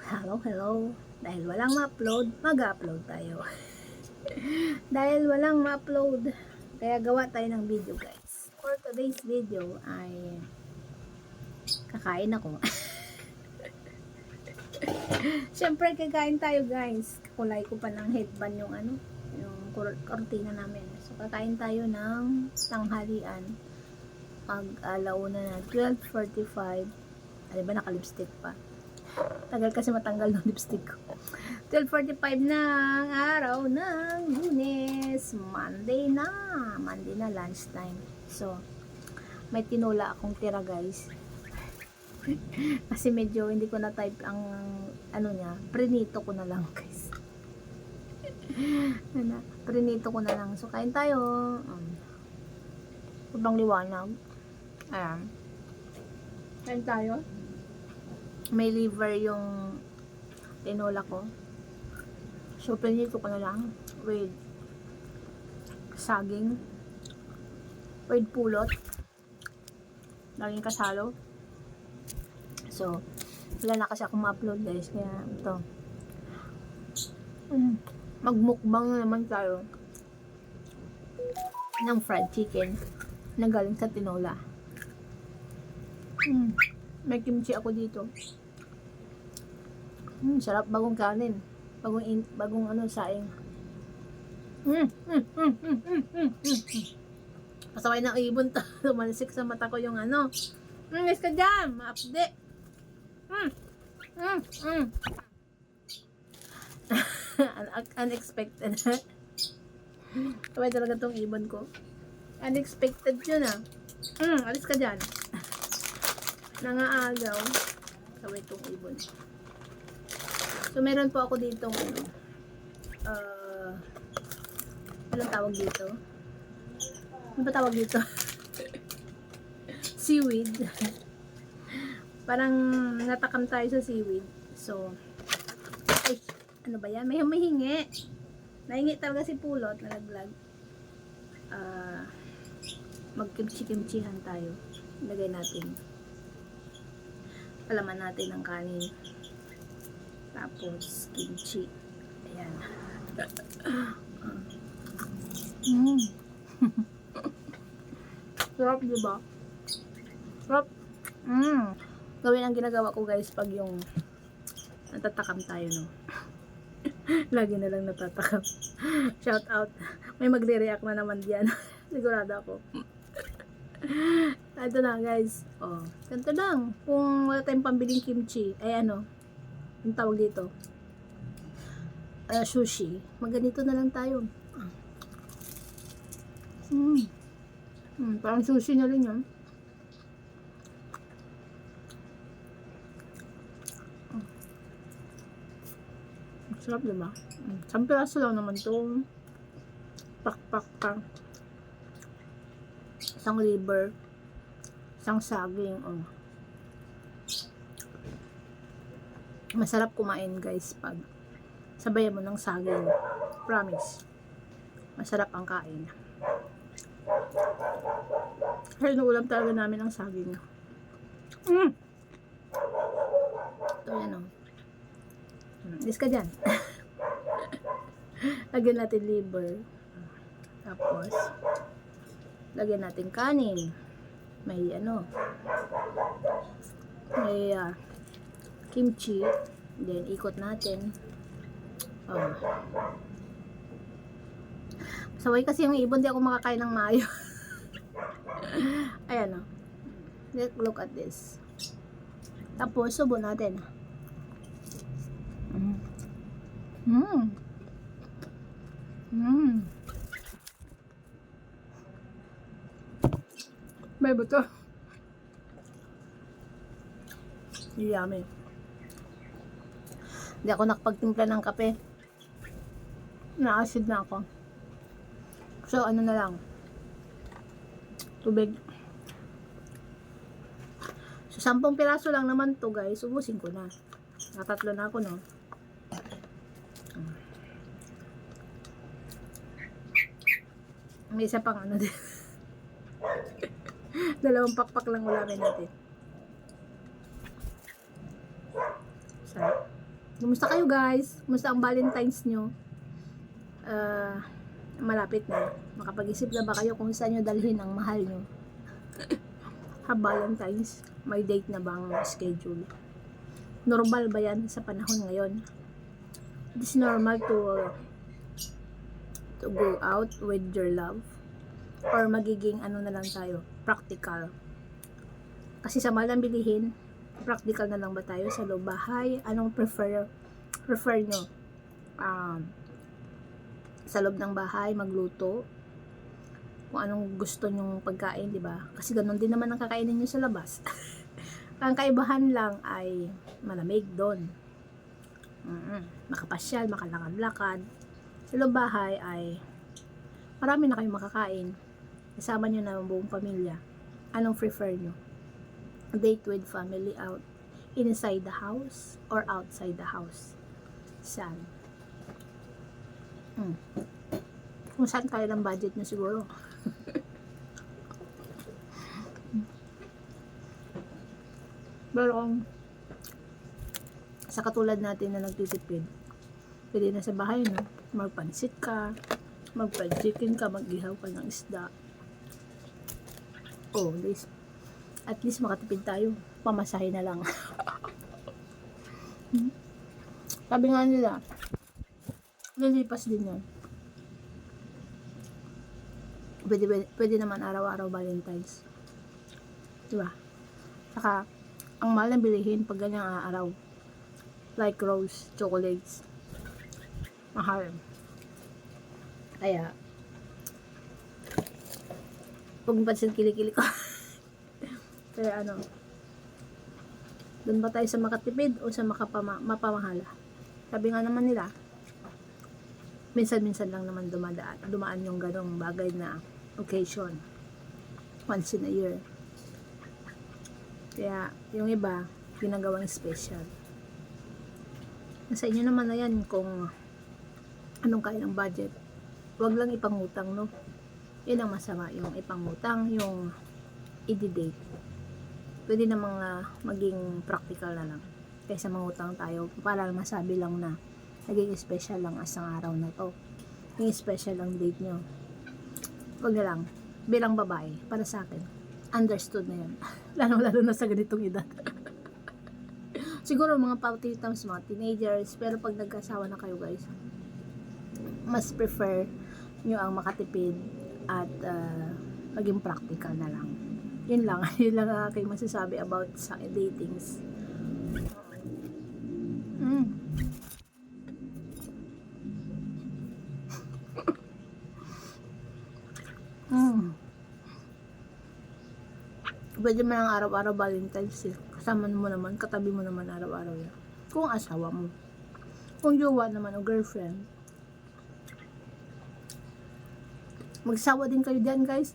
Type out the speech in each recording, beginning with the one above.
Hello. Dahil walang ma-upload, mag-upload tayo. Dahil walang ma-upload, kaya gawa tayo ng video, guys. For today's video ay kakain ako. Siyempre, kakain tayo, guys. Kulay ko pa ng headband yung yung kortina namin. So, kakain tayo ng tanghalian. Mag-alauna na 12:45. Ano ba, naka-lipstick pa. Tagal kasi matanggal ng lipstick ko. 12:45 na ang araw ng Lunes. Monday na lunchtime. So, may tinola akong tira, guys. Kasi medyo hindi ko na type ang niya. Prinito ko na lang, guys. Prinito ko na lang. So, kain tayo. Ibang liwanag. Ayan. Kain tayo. May liver yung tinola ko. So, pinito ko na lang with saging, with pulot, laging kasalo. So, wala na kasi akong ma-upload, guys. Kaya, ito. Magmukbang na naman tayo ng fried chicken na galing sa tinola. May kimchi ako dito. Sarap, bagong kanin. Bagong saing. Pasaway ng ibon to. Lumansik sa mata ko yung Yes ka dyan, ma-update. Unexpected. Pasaway talaga tong ibon ko. Unexpected yun alis ka dyan. Nangaagaw. Pasaway tong ibon. So, meron po ako dito anong tawag dito? Ano ba tawag dito? Seaweed. Parang natakam tayo sa seaweed. So, ay, ano ba yan? May humihingi. Nahingi talaga si Pulot, nalaglag. Magkimchi-kimchihan tayo. Ilagay natin. Palaman natin ng kanin. Tapos, kimchi. Ayan. Sarap, diba? Sarap. Gawin ang ginagawa ko, guys, pag yung natatakam tayo, no? Lagi na lang natatakam. Shout out. May magre-react na naman diyan. Sigurado ako. Ito na, guys. Ganito lang. Kung wala tayong pambiling kimchi, ay ang tawag dito, sushi, magganito na lang tayo. Parang sushi na rin yun. Sarap, diba? Isang piraso lang naman to. Pakpak pa. Isang liver, isang saging. Masarap kumain, guys, pag sabayan mo ng saging. Promise. Masarap ang kain. Kaya inuulam talaga namin ang saging. Ito yan, Dis ka dyan. Lagyan natin liver. Tapos, lagyan natin kanin. May may kimchi. Then, ikot natin. Saway kasi yung ibon, di ako makakain ng mayo. Ayan, look at this. Tapos, subo natin. May buto. Yummy. Hindi ako nakapagtimpla ng kape. Na-acid na ako. So, na lang. Tubig. So, 10 piraso lang naman to, guys. Ubusin ko na. Natatlo na ako, no? May isa pang din. 2 pakpak lang ulamin natin. Sarap. Kumusta kayo guys? Kumusta ang Valentine's nyo? Malapit na. Makapag-isip na ba kayo kung saan nyo dalhin ang mahal nyo? Ha, Valentine's, may date na bang schedule? Normal ba yan sa panahon ngayon? It's normal to go out with your love? Or magiging ano na lang tayo, practical? Kasi sa mahal ng bilihin, practical na lang ba tayo sa loob bahay? Anong prefer nyo? Sa loob ng bahay, magluto? Kung anong gusto nyong pagkain, di ba? Kasi ganun din naman ang kakainin nyo sa labas. Ang kaibahan lang ay malamig doon. Makapasyal, makalakad-lakad. Sa loob bahay ay marami na kayong makakain. Kasama nyo na ang buong pamilya. Anong prefer nyo? Date with family out inside the house or outside the house? Saan? Kung saan kaya ng budget nyo siguro. Pero kung sa katulad natin na nagtitipid, pwede na sa bahay na magpansit ka, mag-fried chicken ka, mag-ihaw ka ng isda. Oh, at least makatipid tayo. Pamasahe na lang. Sabi nga nila, lilipas din yan. Pwede naman araw-araw Valentine's. Diba? Saka, ang mahal na bilihin pag ganyang araw. Like rose, chocolates. Mahal. Kaya, huwag mo pansin kilikili ko. Kaya ano, doon ba tayo sa makatipid o sa mapamahal? Sabi nga naman nila, minsan-minsan lang naman dumaan yung ganong bagay na occasion. Once in a year. Kaya, yung iba, ginagawang special. Nasa inyo naman na yan kung anong kaya ng budget. Huwag lang ipangutang, no? Yun ang masama, yung ipangutang, yung i-date. Pwede namang maging practical na lang. Kaysa mangutang tayo, para masabi lang na naging special lang asang araw na to. Naging special ang date nyo. Huwag na lang. Bilang babae, para sa akin, understood na yan. Lalo na sa ganitong edad. Siguro mga pautitams, mga teenagers, pero pag nagkasawa na kayo guys, mas prefer nyo ang makatipid at maging practical na lang. Yun lang. Yun lang ang aking masasabi about sa datings. Pwede man ang araw-araw Valentine's Day. Kasama mo naman, katabi mo naman araw-araw yan. Kung asawa mo. Kung jowa naman o girlfriend. Magsawa din kayo dyan guys.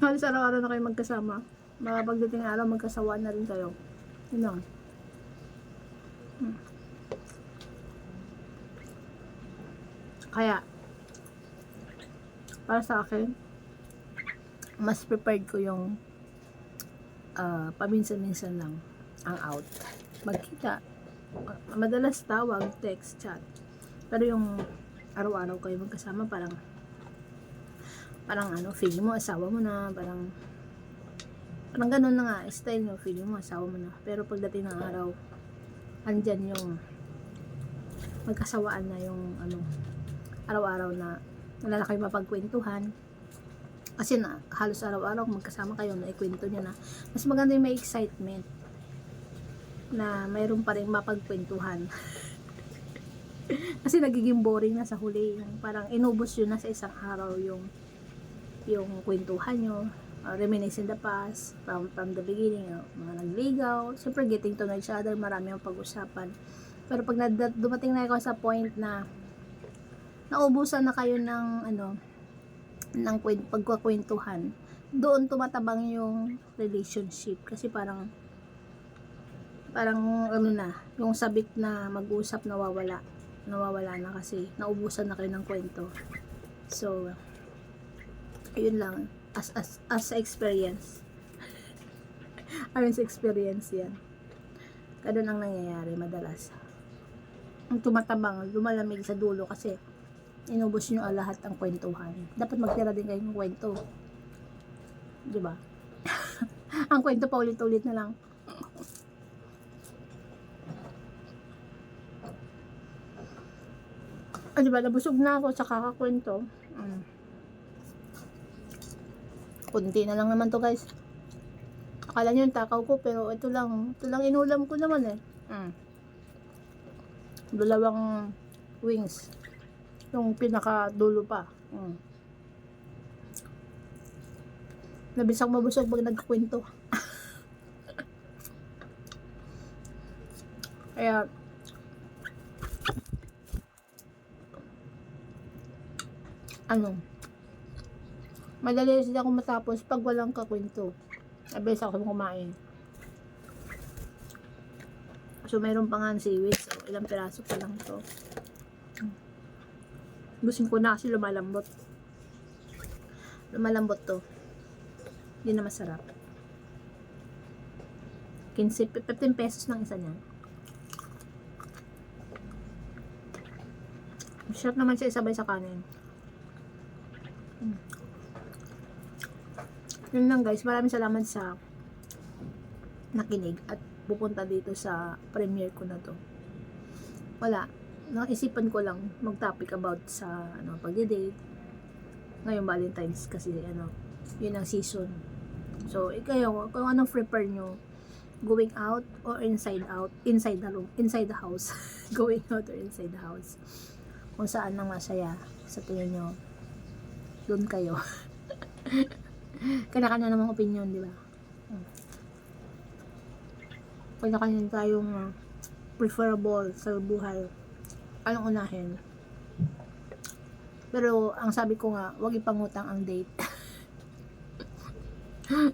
Halos araw-araw na kayo magkasama. Mga pagdating araw, magkasawa na rin kayo. Yun lang. Kaya, para sa akin, mas prepared ko yung paminsan-minsan lang ang out. Magkita. Madalas tawag, text, chat. Pero yung araw-araw kayo magkasama, parang ano, feeling mo asawa mo na, parang ganun na nga, style mo, feeling mo asawa mo na. Pero pagdating ng araw, andyan yung magkasawaan na yung ano, araw-araw na wala na kayo mapagkwentuhan. Kasi na, halos araw-araw magkasama kayo, naikwento nyo na. Mas maganda yung may excitement na mayroon pa rin mapagkwentuhan. Kasi nagiging boring na sa huli. Yung parang inubos yun na sa isang araw yung kwentuhan nyo. Reminisce in the past, from the beginning, mga nagligaw. Siyempre, getting to know each other, marami ang pag-usapan. Pero pag dumating na kayo sa point na naubusan na kayo ng ng pagkakwentuhan, doon tumatabang yung relationship kasi parang ano na, yung sabik na mag-usap nawawala na kasi naubusan na kayo ng kwento. So yun lang, as experience. Ayun sa experience yan. Ganun ang nangyayari madalas. Ang tumatabang, lumalamig sa dulo kasi inubos nyo lahat ang kwentuhan. Dapat magtira din kayo ng kwento. Di ba? Ang kwento pa ulit-ulit na lang. Di ba, nabusog na ako sa kakakwento. Kunti na lang naman to guys. Akala nyo yung takaw ko, pero ito lang inulam ko naman eh. Dalawang wings. Yung pinaka dulo pa. Nabisang mabusog pag nagkakwento. Kaya madali sila akong matapos pag walang kakwento. Abis ako kumain. So mayroon pa nga ng seaweed. So ilang piraso pa lang to. Gusin ko na kasi lumalambot. Lumalambot to. Hindi na masarap. 15 pesos ng isa niyan. Sarap naman siya isabay sa kanin. Yun lang guys, maraming salamat sa nakinig at pupunta dito sa premiere ko na to. Wala, naisipan ko lang mag-topic about sa pagde-date. Ngayon Valentine's kasi yun ang season. So, kayo, kung anong prepare nyo, going out or inside the room, inside the house. Going out or inside the house. Kung saan nang masaya sa tingin nyo, doon kayo. Kanya-kanya namang opinion, di ba? Kanya-kanya tayong preferable sa buhay. Anong unahin? Pero, ang sabi ko nga, huwag ipangutang ang date.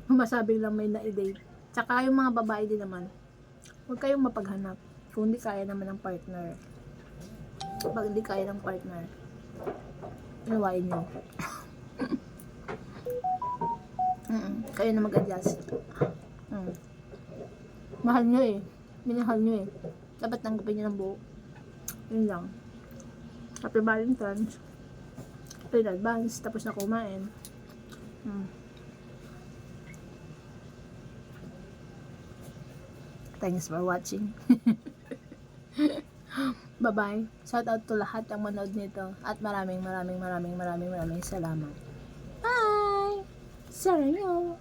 Masabi lang may na-date. Tsaka yung mga babae din naman, huwag kayong mapaghanap kung hindi kaya naman ng partner. Pag hindi kaya ng partner, inuwain nyo. Kayo na mag-adjust. Mahal nyo eh. Minahal nyo eh. Dapat tanggapin nyo ng buo. Yun lang. Happy Valentine's. In advance. Tapos na kumain. Thanks for watching. Bye-bye. Shout out to lahat ang manood nito. At maraming salamat. Bye! Sarah nyo.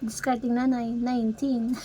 Discarding nanay, 19.